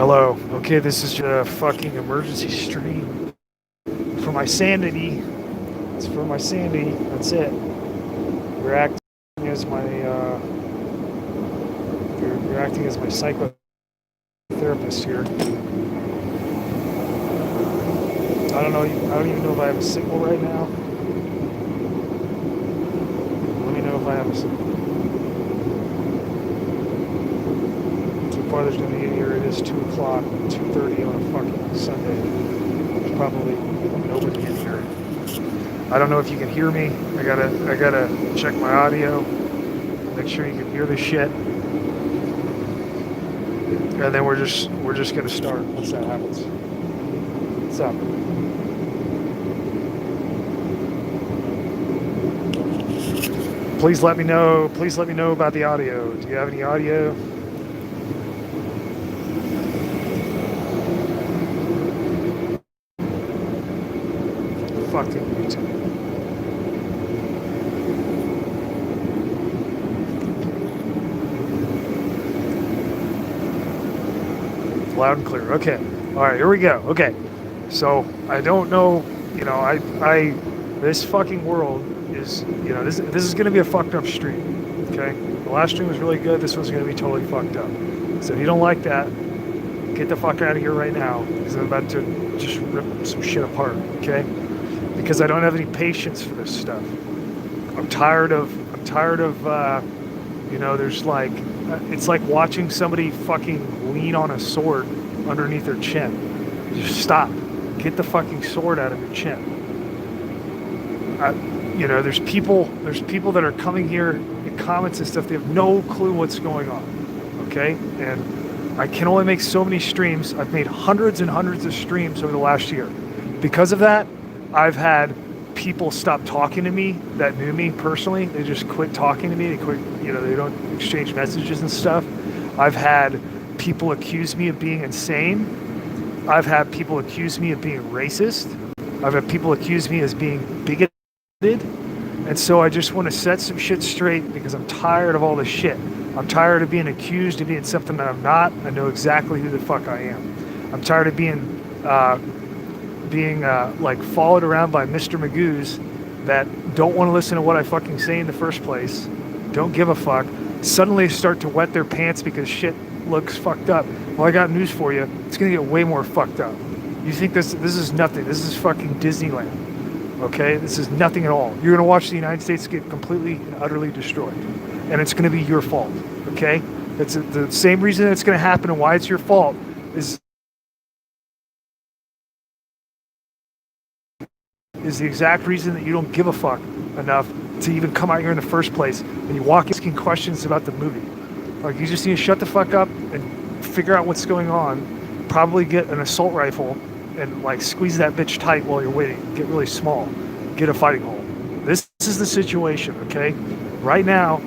Hello. Okay, this is a fucking emergency stream for my sanity. It's for my sanity. That's it. You're acting as my you're acting as my psychotherapist here. I don't know. I don't even know if I have a signal right now. Let me know if I have a signal. So far, there's nobody in here. It is 2 o'clock, 2:30 on a fucking Sunday. There's probably nobody in here. I don't know if you can hear me. I gotta check my audio. Make sure you can hear this shit. And then we're just gonna start once that happens. What's up? Please let me know. Please let me know about the audio. Do you have any audio? Fucking YouTube. Loud and clear. Okay. All right, here we go. Okay. So I don't know, you know, this fucking world is, you know, this is going to be a fucked up stream. Okay. The last stream was really good. This one's going to be totally fucked up. So if you don't like that, get the fuck out of here right now, because I'm about to just rip some shit apart. Okay. Because I don't have any patience for this stuff. I'm tired of, you know, there's like, it's like watching somebody fucking lean on a sword underneath their chin. Just stop. Get the fucking sword out of your chin. You know, there's people that are coming here in comments and stuff. They have no clue what's going on. Okay? And I can only make so many streams. I've made hundreds and hundreds of streams over the last year. Because of that, I've had people stop talking to me that knew me personally. They just quit talking to me. They quit, you know, they don't exchange messages and stuff. I've had people accuse me of being insane. I've had people accuse me of being racist. I've had people accuse me as being bigoted. And so I just want to set some shit straight because I'm tired of all this shit. I'm tired of being accused of being something that I'm not. I know exactly who the fuck I am. I'm tired of being like followed around by Mr. Magoo's that don't want to listen to what I fucking say in the first place, don't give a fuck, suddenly start to wet their pants because shit looks fucked up. Well, I got news for you. It's going to get way more fucked up. You think this is nothing. This is fucking Disneyland. Okay? This is nothing at all. You're going to watch the United States get completely and utterly destroyed. And it's going to be your fault. Okay? It's the same reason it's going to happen and why it's your fault is the exact reason that you don't give a fuck enough to even come out here in the first place and you walk asking questions about the movie. Like, you just need to shut the fuck up and figure out what's going on, probably get an assault rifle and like squeeze that bitch tight while you're waiting, get really small, get a fighting hole. This is the situation, okay? Right now,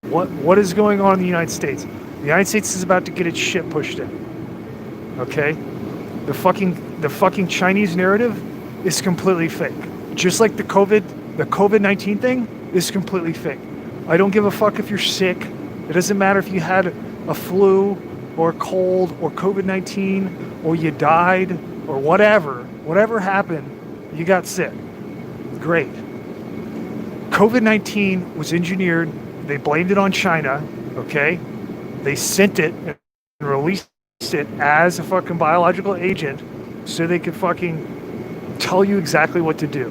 what is going on in the United States? The United States is about to get its shit pushed in, okay? The fucking Chinese narrative is completely fake. Just like the COVID-19 thing is completely fake. I don't give a fuck if you're sick. It doesn't matter if you had a flu or a cold or COVID-19 or you died or whatever happened, you got sick. Great. COVID-19 was engineered. They blamed it on China, okay? They sent it and released it as a fucking biological agent so they could fucking tell you exactly what to do.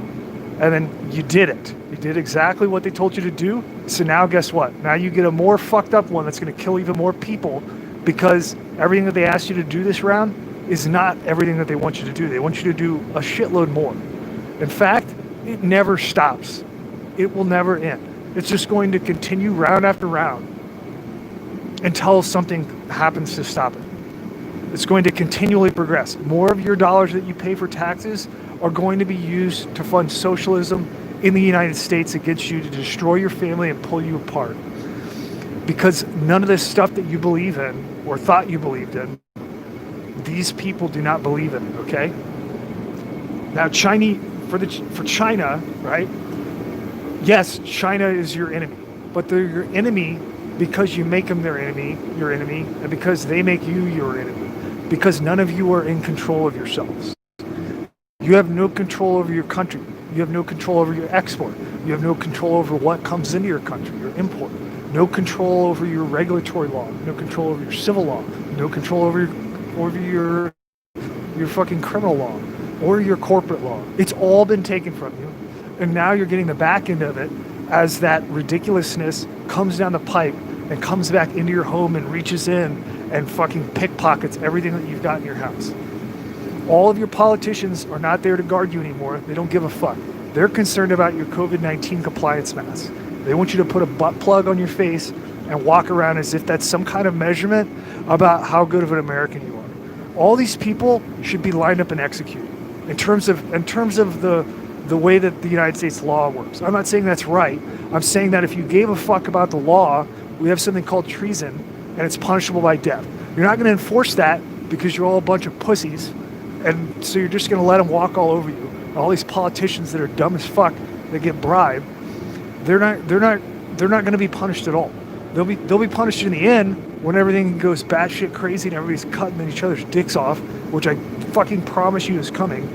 And then you did it. You did exactly what they told you to do. So now guess what? Now you get a more fucked up one that's going to kill even more people because everything that they asked you to do this round is not everything that they want you to do. They want you to do a shitload more. In fact, it never stops. It will never end. It's just going to continue round after round until something happens to stop it. It's going to continually progress. More of your dollars that you pay for taxes are going to be used to fund socialism in the United States against you to destroy your family and pull you apart. Because none of this stuff that you believe in or thought you believed in, these people do not believe in it, okay? Now, for China, right? Yes, China is your enemy, but they're your enemy because you make them your enemy, and because they make you your enemy. because none of you are in control of yourselves. You have no control over your country. You have no control over your export. You have no control over what comes into your country, your import. No control over your regulatory law. No control over your civil law. No control over your fucking criminal law or your corporate law. It's all been taken from you. And now you're getting the back end of it as that ridiculousness comes down the pipe and comes back into your home and reaches in and fucking pickpockets everything that you've got in your house. All of your politicians are not there to guard you anymore. They don't give a fuck. They're concerned about your COVID-19 compliance mask. They want you to put a butt plug on your face and walk around as if that's some kind of measurement about how good of an American you are. All these people should be lined up and executed in terms of the way that the United States law works. I'm not saying that's right. I'm saying that if you gave a fuck about the law, we have something called treason, and it's punishable by death. You're not going to enforce that because you're all a bunch of pussies, and so you're just going to let them walk all over you. All these politicians that are dumb as fuck, that get bribed, they're not going to be punished at all. They'll be punished in the end when everything goes batshit crazy and everybody's cutting each other's dicks off, which I fucking promise you is coming.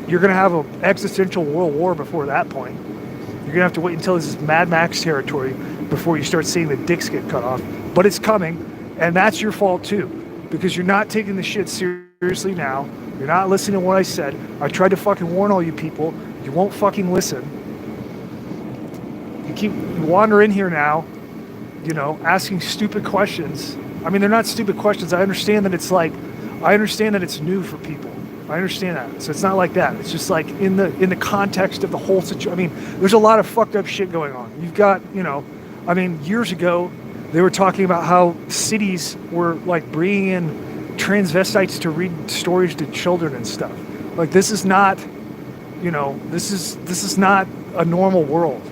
You're going to have an existential world war before that point. You're going to have to wait until this is Mad Max territory before you start seeing the dicks get cut off. But it's coming, and that's your fault too, because you're not taking the shit seriously now. You're not listening to what I said. I tried to fucking warn all you people. You won't fucking listen. You wander in here now, asking stupid questions. I mean, they're not stupid questions. I understand that it's new for people. I understand that. So it's not like that. It's just like in the context of the whole situation. I mean, there's a lot of fucked up shit going on. You've got, years ago, they were talking about how cities were like bringing in transvestites to read stories to children and stuff. Like, this is not, this is not a normal world,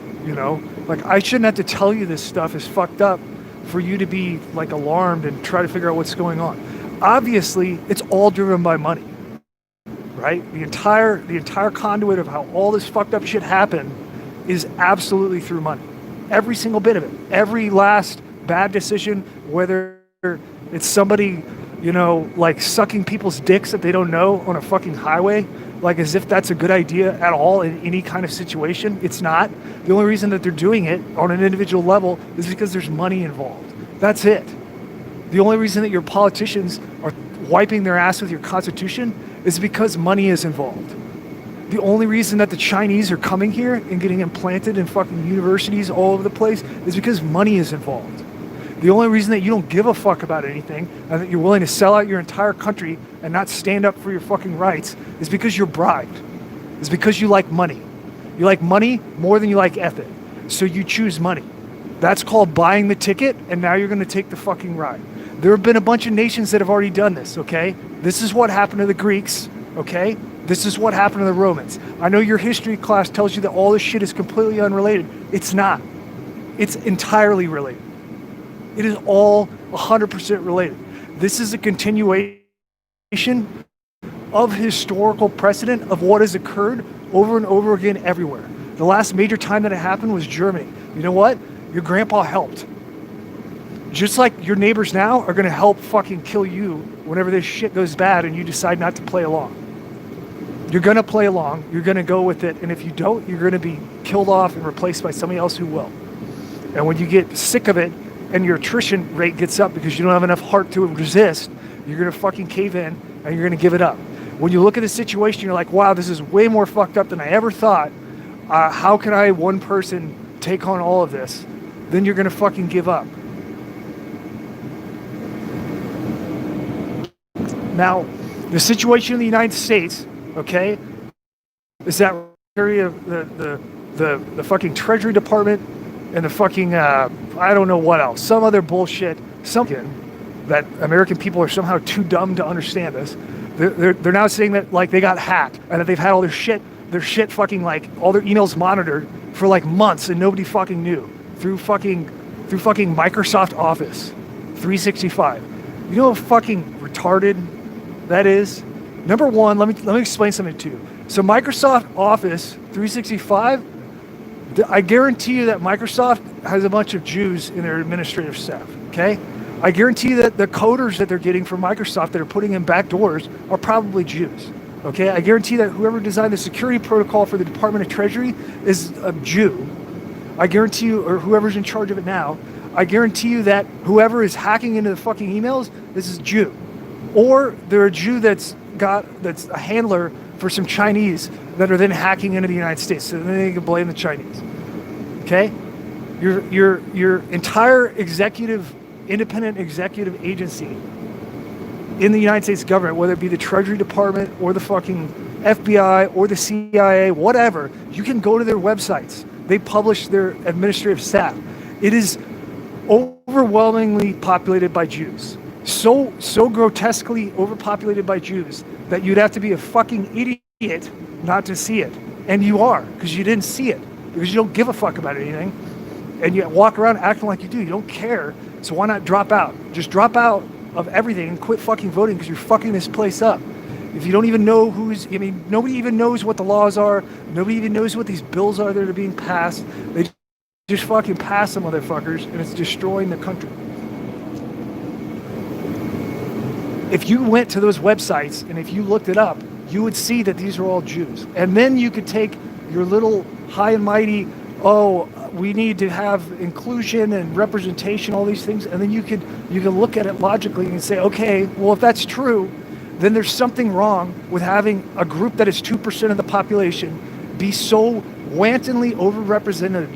Like, I shouldn't have to tell you this stuff is fucked up for you to be like alarmed and try to figure out what's going on. Obviously, it's all driven by money. Right? The entire conduit of how all this fucked up shit happened is absolutely through money. Every single bit of it. Every last bad decision, whether it's somebody, like sucking people's dicks that they don't know on a fucking highway, like as if that's a good idea at all in any kind of situation. It's not. The only reason that they're doing it on an individual level is because there's money involved. That's it. The only reason that your politicians are wiping their ass with your constitution is because money is involved. The only reason that the Chinese are coming here and getting implanted in fucking universities all over the place is because money is involved. The only reason that you don't give a fuck about anything and that you're willing to sell out your entire country and not stand up for your fucking rights is because you're bribed. It's because you like money. You like money more than you like ethic. So you choose money. That's called buying the ticket, and now you're going to take the fucking ride. There have been a bunch of nations that have already done this, okay? This is what happened to the Greeks, okay? This is what happened to the Romans. I know your history class tells you that all this shit is completely unrelated. It's not. It's entirely related. It is all 100% related. This is a continuation of historical precedent of what has occurred over and over again everywhere. The last major time that it happened was Germany. You know what? Your grandpa helped. Just like your neighbors now are going to help fucking kill you whenever this shit goes bad and you decide not to play along. You're going to play along. You're going to go with it. And if you don't, you're going to be killed off and replaced by somebody else who will. And when you get sick of it and your attrition rate gets up because you don't have enough heart to resist, you're going to fucking cave in and you're going to give it up. When you look at the situation, you're like, wow, this is way more fucked up than I ever thought. How can I, one person, take on all of this? Then you're going to fucking give up. Now, the situation in the United States, okay, is that area of the fucking Treasury Department and the fucking, I don't know what else, some other bullshit, something that American people are somehow too dumb to understand this. They're now saying that like they got hacked and that they've had all their shit fucking like all their emails monitored for like months and nobody fucking knew through fucking Microsoft Office 365. You know how fucking retarded that is? Number one, let me explain something to you. So Microsoft Office 365, I guarantee you that Microsoft has a bunch of Jews in their administrative staff, okay? I guarantee you that the coders that they're getting from Microsoft that are putting in back doors are probably Jews. Okay, I guarantee that whoever designed the security protocol for the Department of Treasury is a Jew. I guarantee you, or whoever's in charge of it now, I guarantee you that whoever is hacking into the fucking emails, this is Jew. Or they're a Jew that's a handler for some Chinese that are then hacking into the United States. So then they can blame the Chinese. Okay? Your entire independent executive agency in the United States government, whether it be the Treasury Department or the fucking FBI or the CIA, whatever, you can go to their websites. They publish their administrative staff. It is overwhelmingly populated by Jews. So grotesquely overpopulated by Jews that you'd have to be a fucking idiot not to see it. And you are, because you didn't see it. Because you don't give a fuck about anything. And you walk around acting like you do. You don't care. So why not drop out? Just drop out of everything and quit fucking voting because you're fucking this place up. If you don't even know nobody even knows what the laws are. Nobody even knows what these bills are that are being passed. They just fucking pass them, motherfuckers, and it's destroying the country. If you went to those websites and if you looked it up, you would see that these are all Jews. And then you could take your little high and mighty, we need to have inclusion and representation, all these things, and then you can look at it logically and say, okay, well, if that's true, then there's something wrong with having a group that is 2% of the population be so wantonly overrepresented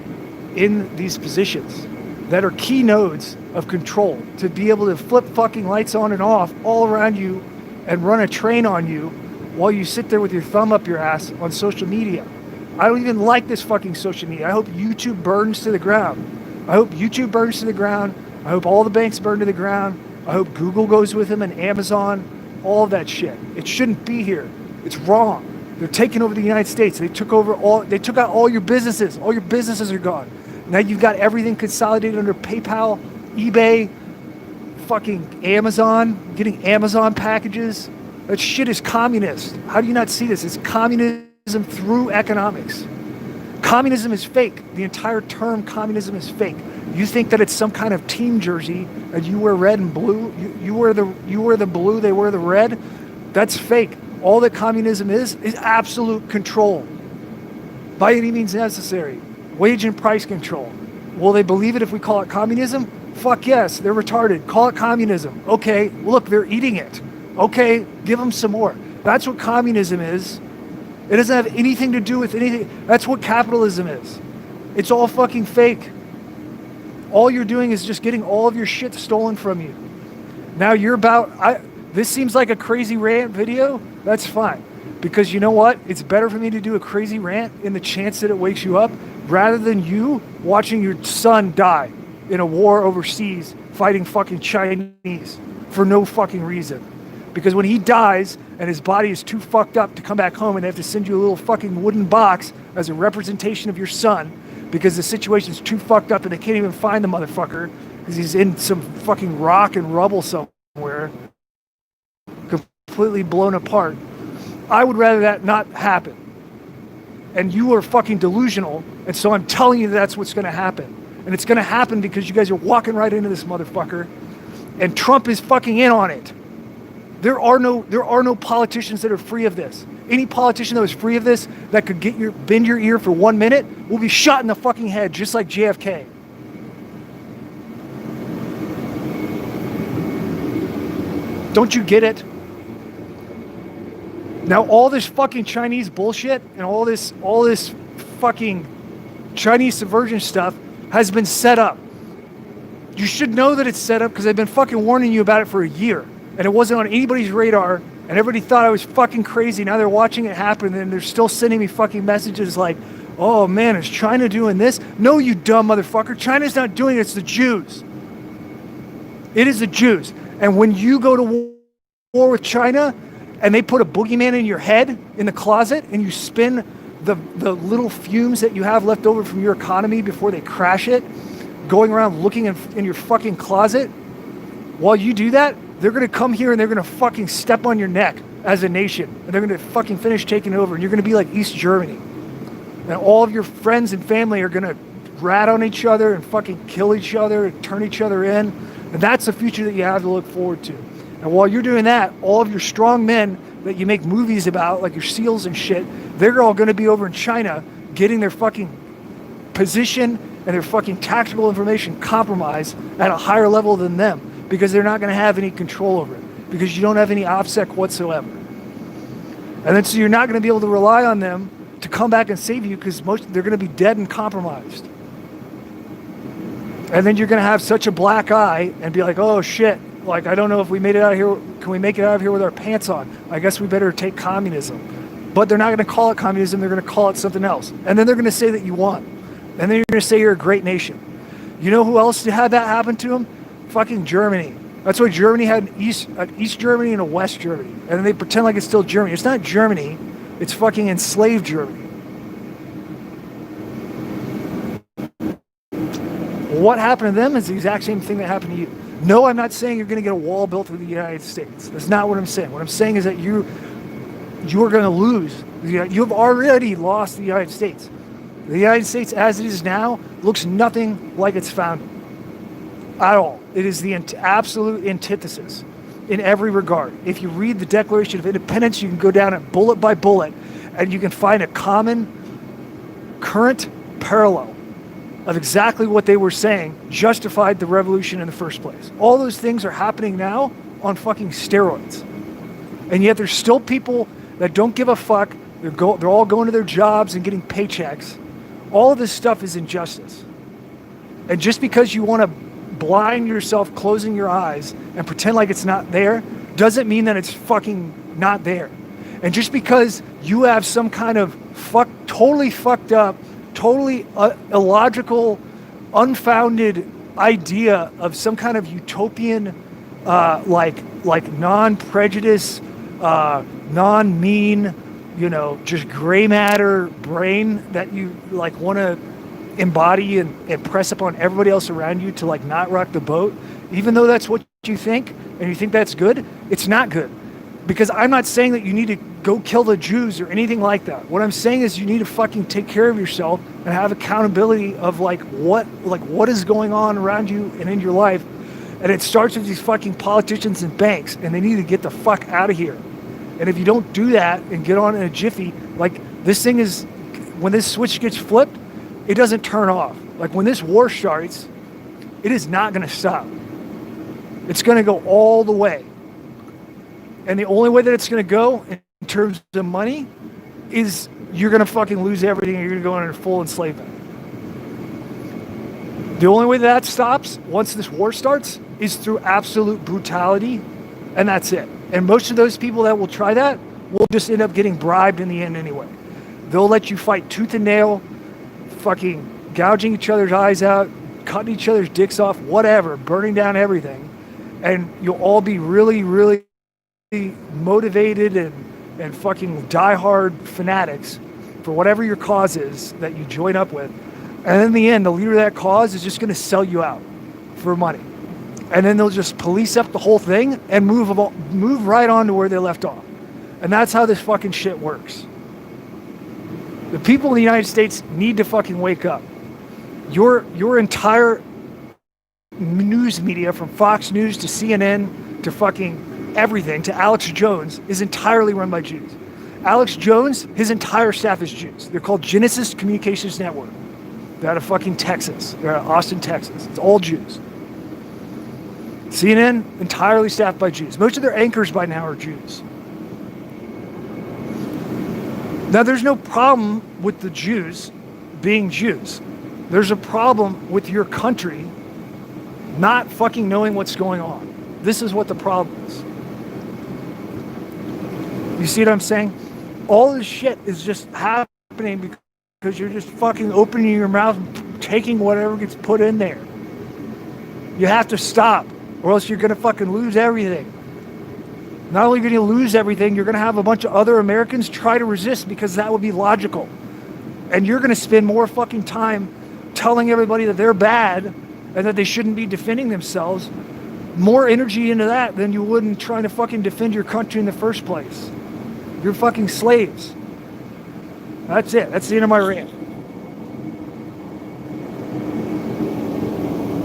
in these positions that are key nodes of control, to be able to flip fucking lights on and off all around you and run a train on you while you sit there with your thumb up your ass on social media. I don't even like this fucking social media. I hope YouTube burns to the ground. I hope YouTube burns to the ground. I hope all the banks burn to the ground. I hope Google goes with them and Amazon, all of that shit. It shouldn't be here. It's wrong. They're taking over the United States. They took out all your businesses. All your businesses are gone. Now you've got everything consolidated under PayPal, eBay, fucking Amazon, getting Amazon packages. That shit is communist. How do you not see this? It's communism through economics. Communism is fake. The entire term communism is fake. You think that it's some kind of team jersey and you wear red and blue. You wear the blue, they wear the red. That's fake. All that communism is absolute control. By any means necessary. Wage and price control. Will they believe it if we call it communism? Fuck yes, they're retarded. Call it communism. Okay, look, they're eating it. Okay, give them some more. That's what communism is. It doesn't have anything to do with anything. That's what capitalism is. It's all fucking fake. All you're doing is just getting all of your shit stolen from you. Now this seems like a crazy rant video. That's fine. Because you know what? It's better for me to do a crazy rant in the chance that it wakes you up rather than you watching your son die in a war overseas fighting fucking Chinese for no fucking reason. Because when he dies and his body is too fucked up to come back home and they have to send you a little fucking wooden box as a representation of your son because the situation's too fucked up and they can't even find the motherfucker because he's in some fucking rock and rubble somewhere, completely blown apart. I would rather that not happen. And you are fucking delusional, and so I'm telling you that's what's going to happen. And it's going to happen because you guys are walking right into this motherfucker, and Trump is fucking in on it. There are no politicians that are free of this. Any politician that was free of this that could bend your ear for 1 minute will be shot in the fucking head, just like JFK. Don't you get it? Now all this fucking Chinese bullshit and all this fucking Chinese subversion stuff has been set up. You should know that it's set up because I've been fucking warning you about it for a year. And it wasn't on anybody's radar, and everybody thought I was fucking crazy. Now they're watching it happen, and they're still sending me fucking messages like, oh man, is China doing this? No, you dumb motherfucker. China's not doing it, it's the Jews. It is the Jews. And when you go to war with China, and they put a boogeyman in your head in the closet, and you spin the little fumes that you have left over from your economy before they crash it, going around looking in your fucking closet, while you do that, they're going to come here and they're going to fucking step on your neck as a nation. And they're going to fucking finish taking over. And you're going to be like East Germany. And all of your friends and family are going to rat on each other and fucking kill each other and turn each other in. And that's the future that you have to look forward to. And while you're doing that, all of your strong men that you make movies about, like your SEALs and shit, they're all going to be over in China getting their fucking position and their fucking tactical information compromised at a higher level than them, because they're not going to have any control over it, because you don't have any OPSEC whatsoever. And then so you're not going to be able to rely on them to come back and save you, because they're going to be dead and compromised. And then you're going to have such a black eye and be like, oh shit, like I don't know if we made it out of here. Can we make it out of here with our pants on? I guess we better take communism. But they're not going to call it communism. They're going to call it something else. And then they're going to say that you won. And then you're going to say you're a great nation. You know who else had that happen to them? Fucking Germany. That's why Germany had an East Germany and a West Germany. And then they pretend like it's still Germany. It's not Germany. It's fucking enslaved Germany. What happened to them is the exact same thing that happened to you. No, I'm not saying you're going to get a wall built through the United States. That's not what I'm saying. What I'm saying is that you are going to lose. You have already lost the United States. The United States, as it is now, looks nothing like its founding at all. It is the absolute antithesis in every regard. If you read the Declaration of Independence, you can go down it bullet by bullet, and you can find a common current parallel of exactly what they were saying justified the revolution in the first place. All those things are happening now on fucking steroids. And yet there's still people that don't give a fuck. They're all going to their jobs and getting paychecks. All of this stuff is injustice. And just because you want to blind yourself, closing your eyes, and pretend like it's not there, doesn't mean that it's fucking not there. And just because you have some kind of totally fucked up, totally illogical, unfounded idea of some kind of utopian, like non-prejudice, non-mean, just gray matter brain that you like want to embody and press upon everybody else around you to like not rock the boat, even though that's what you think and you think that's good, it's not good. Because I'm not saying that you need to go kill the Jews or anything like that. What I'm saying is you need to fucking take care of yourself and have accountability of what is going on around you and in your life. And it starts with these fucking politicians and banks, and they need to get the fuck out of here. And if you don't do that and get on in a jiffy, like this thing is, when this switch gets flipped, it doesn't turn off. Like when this war starts, it is not going to stop. It's going to go all the way. And the only way that it's going to go in terms of money is you're going to fucking lose everything and you're going to go under full enslavement. The only way that stops once this war starts is through absolute brutality, and that's it. And most of those people that will try that will just end up getting bribed in the end anyway. They'll let you fight tooth and nail, fucking gouging each other's eyes out, cutting each other's dicks off, whatever, burning down everything. And you'll all be really, really motivated and fucking diehard fanatics for whatever your cause is that you join up with. And in the end, the leader of that cause is just going to sell you out for money. And then they'll just police up the whole thing and move right on to where they left off. And that's how this fucking shit works. The people in the United States need to fucking wake up. Your entire news media, from Fox News to CNN to fucking everything to Alex Jones, is entirely run by Jews. Alex Jones, his entire staff is Jews. They're called Genesis Communications Network. They're out of fucking Texas. They're out of Austin, Texas. It's all Jews. CNN, entirely staffed by Jews. Most of their anchors by now are Jews. Now, there's no problem with the Jews being Jews. There's a problem with your country not fucking knowing what's going on. This is what the problem is. You see what I'm saying? All this shit is just happening because you're just fucking opening your mouth and taking whatever gets put in there. You have to stop, or else you're going to fucking lose everything. Not only are you going to lose everything, you're going to have a bunch of other Americans try to resist, because that would be logical. And you're going to spend more fucking time telling everybody that they're bad and that they shouldn't be defending themselves. More energy into that than you would in trying to fucking defend your country in the first place. You're fucking slaves. That's it. That's the end of my rant.